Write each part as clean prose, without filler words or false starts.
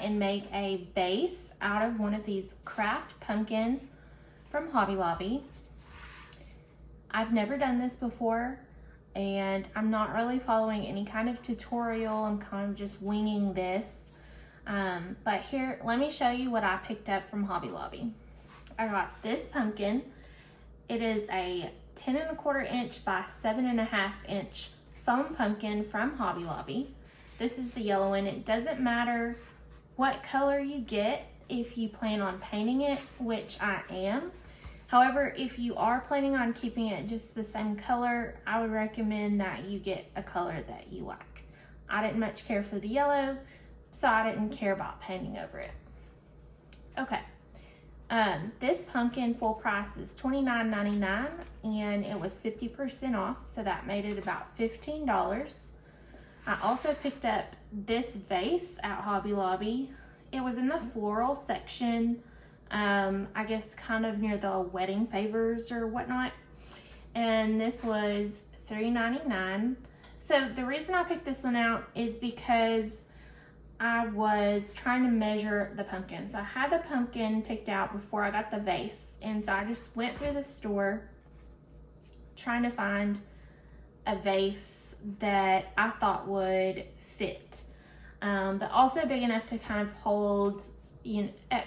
and make a vase out of one of these craft pumpkins from Hobby Lobby. I've never done this before, and I'm not really following any kind of tutorial. I'm kind of just winging this. But here, let me show you what I picked up from Hobby Lobby. I got this pumpkin. It is a 10 1/4 inch by 7 1/2 inch foam pumpkin from Hobby Lobby. This is the yellow one. It doesn't matter what color you get if you plan on painting it, which I am. However, if you are planning on keeping it just the same color, I would recommend that you get a color that you like. I didn't much care for the yellow, so I didn't care about painting over it. Okay, this pumpkin full price is $29.99, and it was 50% off, so that made it about $15. I also picked up this vase at Hobby Lobby. It was in the floral section, I guess kind of near the wedding favors or whatnot, and this was $3.99. So the reason I picked this one out is because I was trying to measure the pumpkin. So I had the pumpkin picked out before I got the vase, and so I just went through the store trying to find a vase that I thought would fit, but also big enough to kind of hold, you know,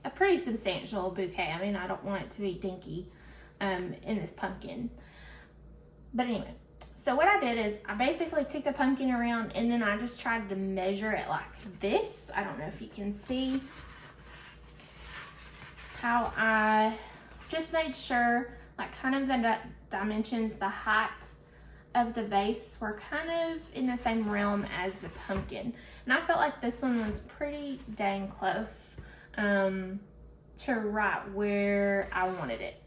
a pretty substantial bouquet. I mean, I don't want it to be dinky in this pumpkin. But anyway, so what I did is I basically took the pumpkin around, and then I just tried to measure it like this. I don't know if you can see how I just made sure, like, kind of the dimensions, the height of the vase were kind of in the same realm as the pumpkin. And I felt like this one was pretty dang close to right where I wanted it.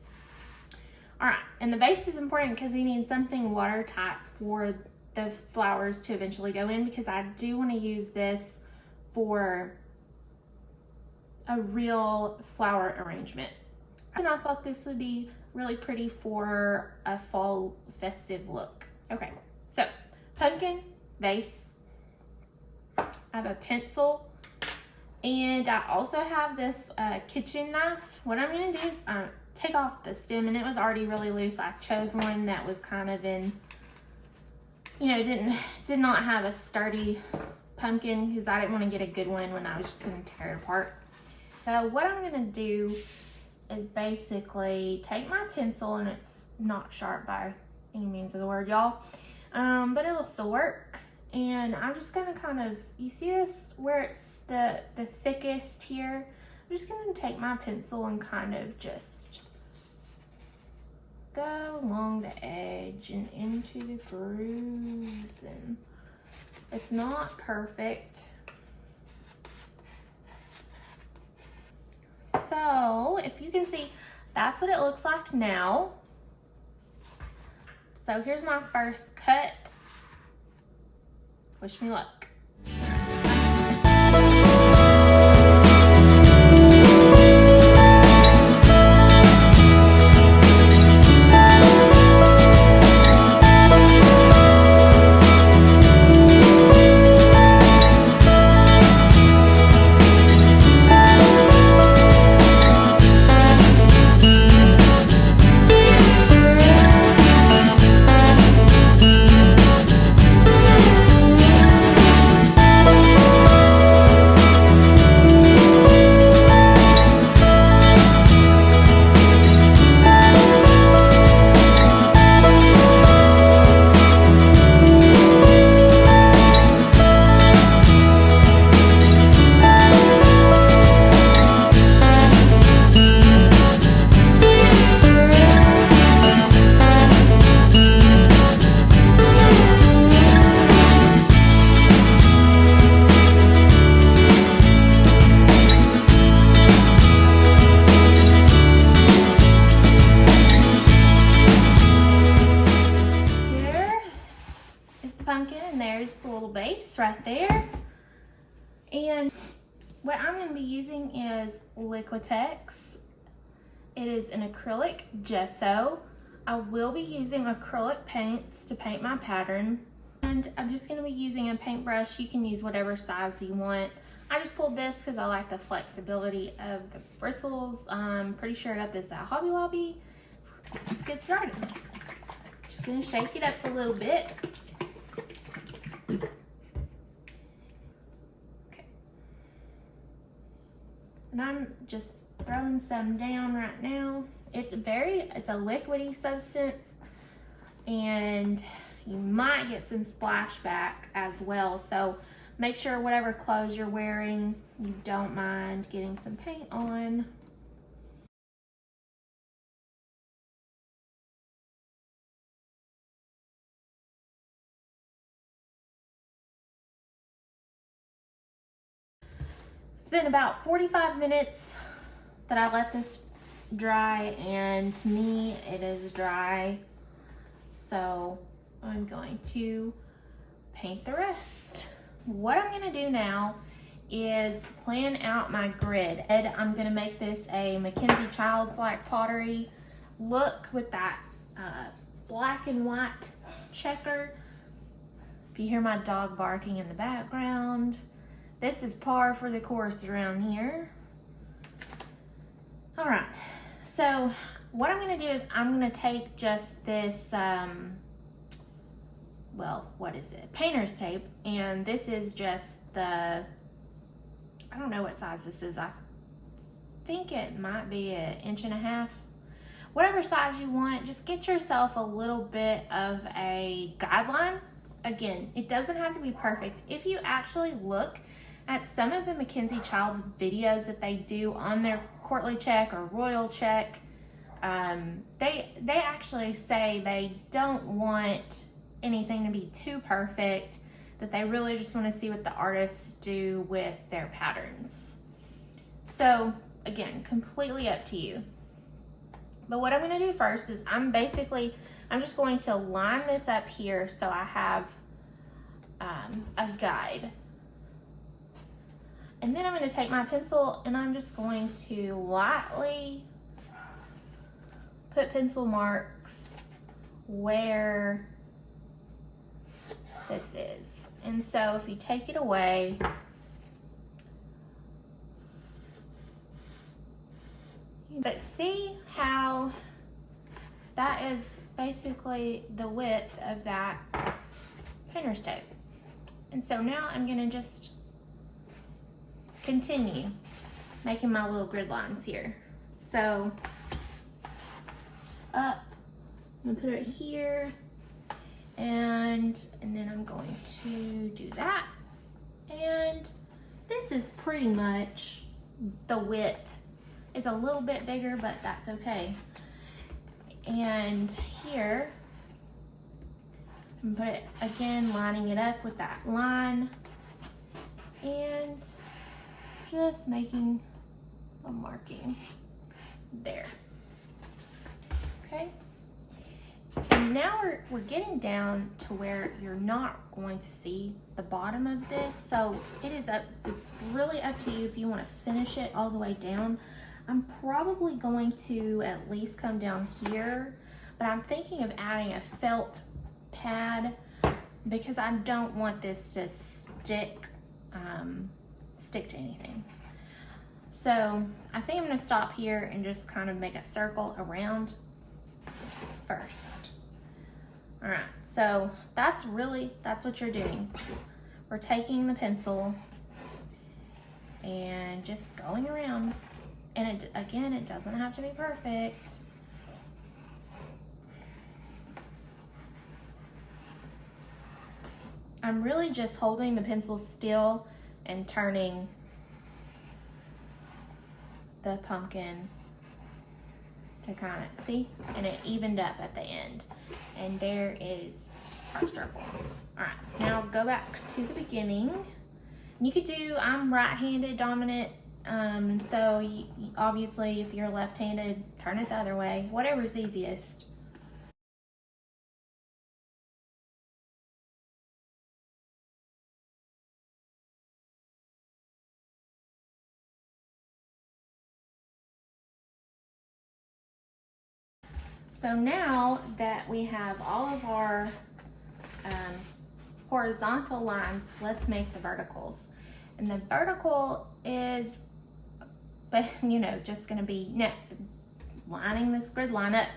All right, and the vase is important because we need something watertight for the flowers to eventually go in, because I do want to use this for a real flower arrangement. And I thought this would be really pretty for a fall festive look. Okay, so pumpkin, vase, I have a pencil, and I also have this kitchen knife. What I'm gonna do is take off the stem, and it was already really loose. I chose one that was kind of in, you know, did not have a sturdy pumpkin, because I didn't want to get a good one when I was just gonna tear it apart. So what I'm gonna do is basically take my pencil, and it's not sharp by any means of the word, y'all, but it'll still work. And I'm just gonna kind of, you see this where it's the thickest here? I'm just gonna take my pencil and kind of just go along the edge and into the grooves, and it's not perfect. So if you can see, that's what it looks like now. So here's my first cut. Wish me luck. Right there. And what I'm going to be using is Liquitex. It is an acrylic gesso. I will be using acrylic paints to paint my pattern, and I'm just going to be using a paintbrush. You can use whatever size you want. I just pulled this because I like the flexibility of the bristles. I'm pretty sure I got this at Hobby Lobby. Let's get started. Just gonna shake it up a little bit. Okay. And I'm just throwing some down right now. It's a liquidy substance, and you might get some splashback as well. So make sure whatever clothes you're wearing, you don't mind getting some paint on. It's been about 45 minutes that I let this dry, and to me it is dry. So I'm going to paint the rest. What I'm gonna do now is plan out my grid. And I'm gonna make this a Mackenzie-Childs like pottery look with that black and white checker. If you hear my dog barking in the background, this is par for the course around here. All right, so what I'm gonna do is I'm gonna take just this, well, what is it? Painter's tape, and this is just the, I don't know what size this is. I think it might be 1.5 inches. Whatever size you want, just get yourself a little bit of a guideline. Again, it doesn't have to be perfect. If you actually look at some of the Mackenzie-Childs videos that they do on their Courtly check or Royal check, they actually say they don't want anything to be too perfect, that they really just want to see what the artists do with their patterns. So again, completely up to you. But what I'm going to do first is I'm just going to line this up here so I have a guide. And then I'm going to take my pencil and I'm just going to lightly put pencil marks where this is. And so if you take it away, but see how that is basically the width of that painter's tape. And so now I'm going to just continue making my little grid lines here. So up, I'm gonna put it here, and then I'm going to do that. And this is pretty much the width. It's a little bit bigger, but that's okay. And here, I'm gonna put it again, lining it up with that line, and just making a marking there. Okay. And now we're getting down to where you're not going to see the bottom of this. So it's really up to you if you want to finish it all the way down. I'm probably going to at least come down here, but I'm thinking of adding a felt pad because I don't want this to stick to anything. So I think I'm going to stop here and just kind of make a circle around first. All right, so that's what you're doing. We're taking the pencil and just going around. And again, it doesn't have to be perfect. I'm really just holding the pencil still and turning the pumpkin to kind of see, and it evened up at the end. And there is our circle. All right, now go back to the beginning. You could do, I'm right-handed dominant, and so obviously if you're left-handed, turn it the other way, whatever's easiest. So now that we have all of our horizontal lines, let's make the verticals. And the vertical is, but you know, just gonna be lining this grid line up.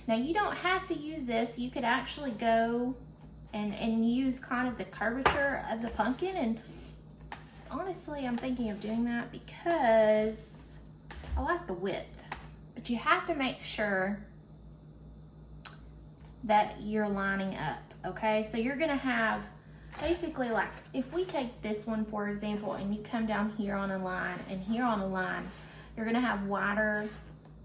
Now you don't have to use this. You could actually go and use kind of the curvature of the pumpkin, and honestly, I'm thinking of doing that because I like the width, but you have to make sure that you're lining up, okay? So you're gonna have basically, like, if we take this one for example, and you come down here on a line and here on a line, you're gonna have wider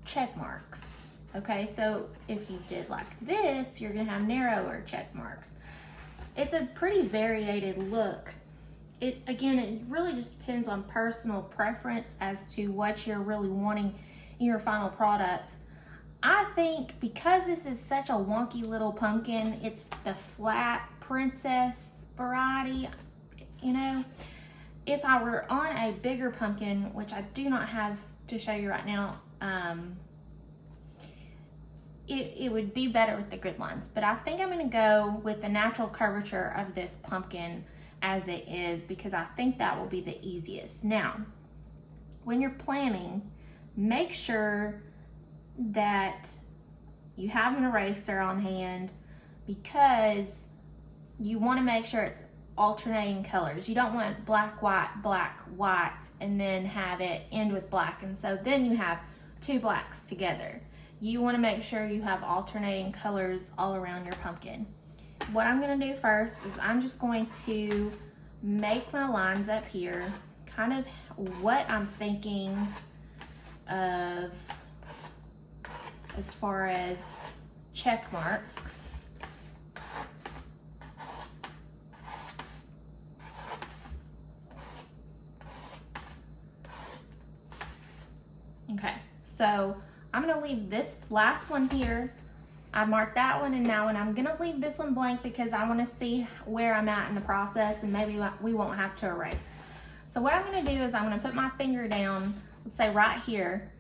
check marks, okay? So if you did like this, you're gonna have narrower check marks. It's a pretty variated look. Again, it really just depends on personal preference as to what you're really wanting in your final product. I think because this is such a wonky little pumpkin, it's the flat princess variety, you know. If I were on a bigger pumpkin, which I do not have to show you right now, it would be better with the grid lines. But I think I'm gonna go with the natural curvature of this pumpkin as it is, because I think that will be the easiest. Now, when you're planning, make sure that you have an eraser on hand, because you want to make sure it's alternating colors. You don't want black, white, and then have it end with black, and so then you have two blacks together. You want to make sure you have alternating colors all around your pumpkin. What I'm going to do first is I'm just going to make my lines up here, kind of what I'm thinking of as far as check marks. Okay, so I'm gonna leave this last one here. I marked that one and that one. I'm gonna leave this one blank because I wanna see where I'm at in the process, and maybe we won't have to erase. So what I'm gonna do is I'm gonna put my finger down, let's say right here,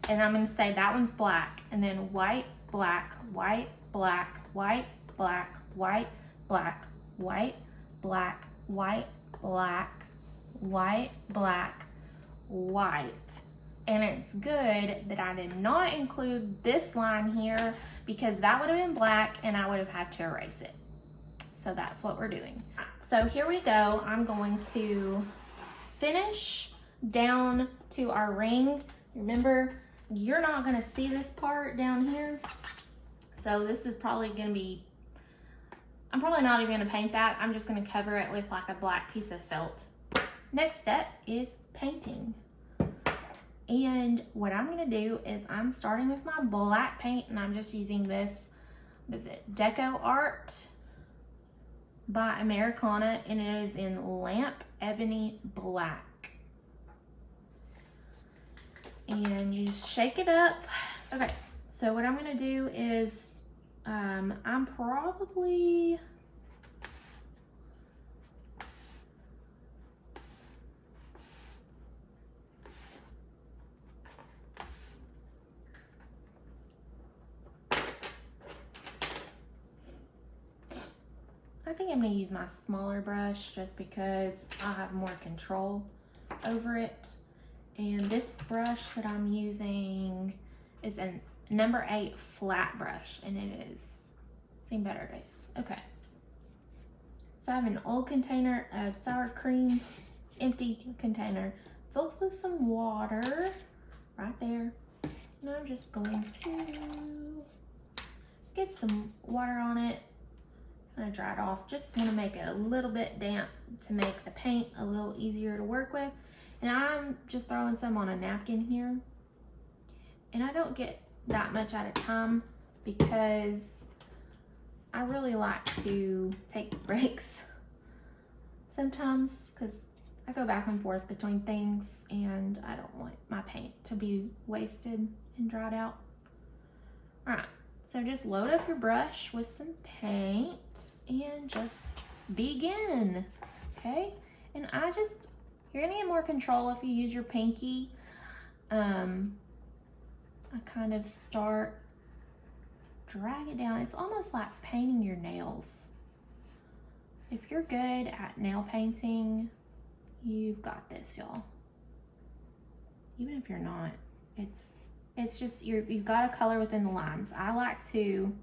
and I'm gonna say that one's black, and then white, black, white, black, white, black, white, black, white, black, white, black, white, black, white. And it's good that I did not include this line here, because that would have been black and I would have had to erase it. So that's what we're doing. So here we go. I'm going to finish down to our ring. Remember, you're not gonna see this part down here. So this is probably gonna be, I'm probably not even gonna paint that. I'm just gonna cover it with like a black piece of felt. Next step is painting. And what I'm gonna do is I'm starting with my black paint, and I'm just using this, what is it, Deco Art by Americana, and it is in Lamp Ebony Black. And you just shake it up. Okay, so what I'm gonna do is, I'm probably, I think I'm gonna use my smaller brush just because I have more control over it. And this brush that I'm using is a number 8 flat brush, and it is seen better days. Okay. So I have an old container of sour cream, empty container, filled with some water right there. And I'm just going to get some water on it. I'm gonna dry it off. Just want to make it a little bit damp to make the paint a little easier to work with. And I'm just throwing some on a napkin here. And I don't get that much at a time because I really like to take breaks sometimes, because I go back and forth between things and I don't want my paint to be wasted and dried out. All right. So just load up your brush with some paint and just begin, okay? And you're gonna get more control if you use your pinky. I kind of drag it down. It's almost like painting your nails. If you're good at nail painting, You've got this, y'all. Even if you're not, it's just you've got to color within the lines. I like to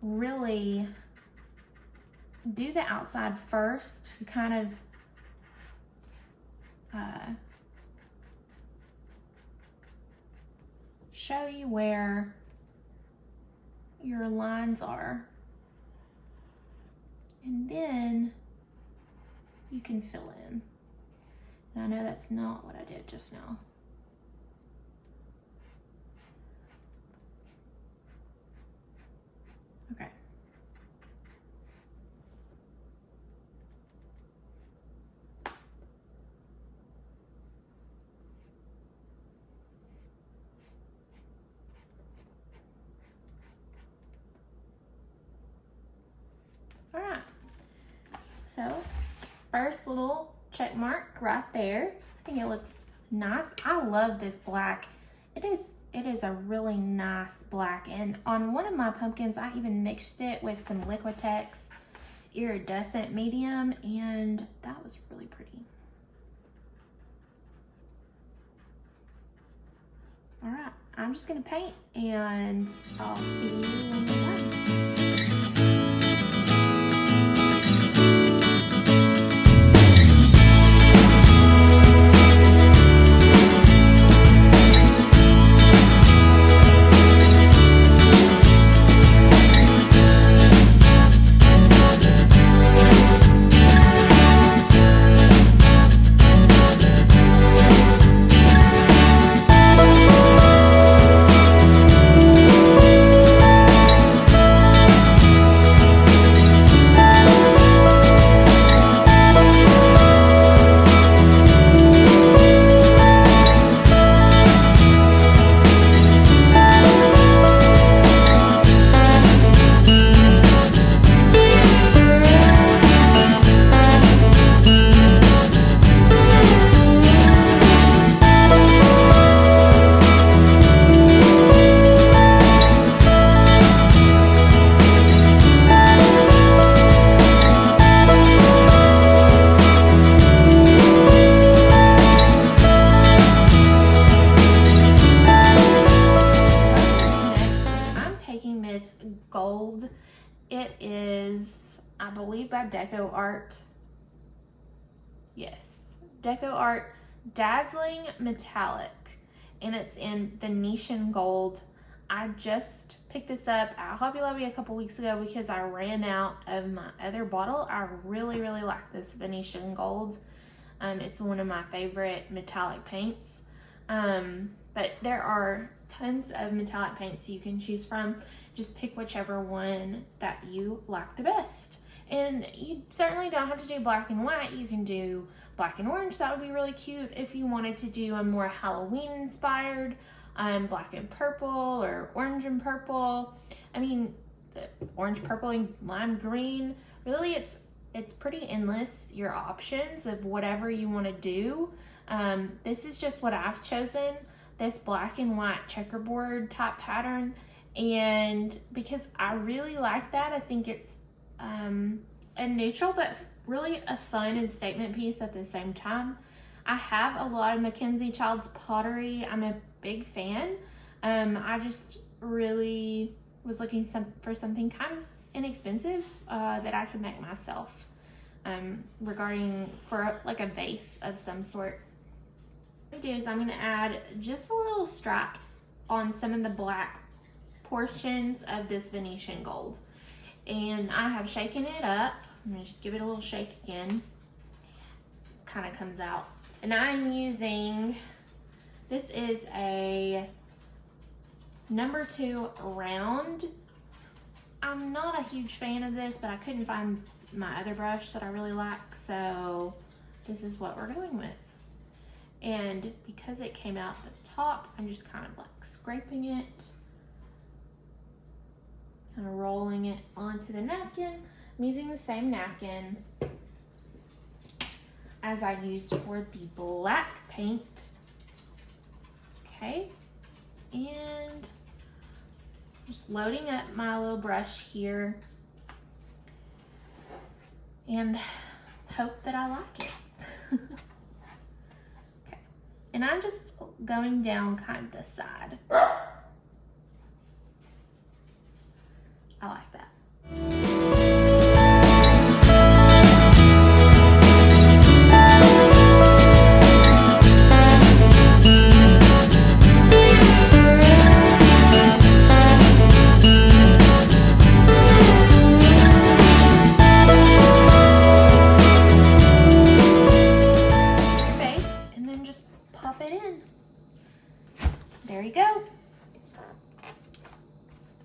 really do the outside first to kind of show you where your lines are, and then you can fill in. And I know that's not what I did just now. Okay. All right. So, first little check mark right there. I think it looks nice. I love this black. It is a really nice black, and on one of my pumpkins I even mixed it with some Liquitex iridescent medium, and that was really pretty. All right, I'm just gonna paint, and I'll see you when we're done. Gold. It is, I believe, by Deco Art. Yes, Deco Art Dazzling Metallic, and it's in Venetian Gold. I just picked this up at Hobby Lobby a couple weeks ago because I ran out of my other bottle. I really like this Venetian Gold. It's one of my favorite metallic paints. But there are tons of metallic paints you can choose from. Just pick whichever one that you like the best. And you certainly don't have to do black and white. You can do black and orange. That would be really cute if you wanted to do a more Halloween inspired black and purple, or orange and purple. I mean, the orange, purple, and lime green. Really, it's pretty endless, your options of whatever you want to do. This is just what I've chosen, this black and white checkerboard type pattern. And because I really like that, I think it's a neutral but really a fun and statement piece at the same time. I have a lot of Mackenzie-Childs pottery. I'm a big fan. I just really was looking for something kind of inexpensive that I could make myself, regarding for like a vase of some sort. What I'm gonna do is I'm gonna add just a little stripe on some of the black portions of this Venetian Gold, and I have shaken it up. I'm gonna just give it a little shake again. Kind of comes out, and I'm using, this is a number 2 round. I'm not a huge fan of this, but I couldn't find my other brush that I really like, so this is what we're going with. And because it came out the top, I'm just kind of like scraping it, kind of rolling it onto the napkin. I'm using the same napkin as I used for the black paint. Okay, and just loading up my little brush here. And hope that I like it. Okay. And I'm just going down kind of this side. I like that. There you go.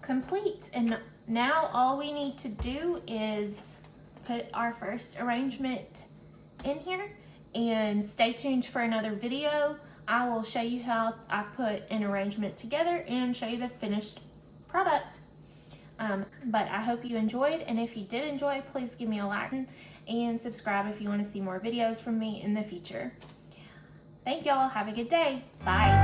Complete. And now all we need to do is put our first arrangement in here, and stay tuned for another video. I will show you how I put an arrangement together and show you the finished product. But I hope you enjoyed, and if you did enjoy, please give me a like and subscribe if you want to see more videos from me in the future. Thank y'all. Have a good day. Bye.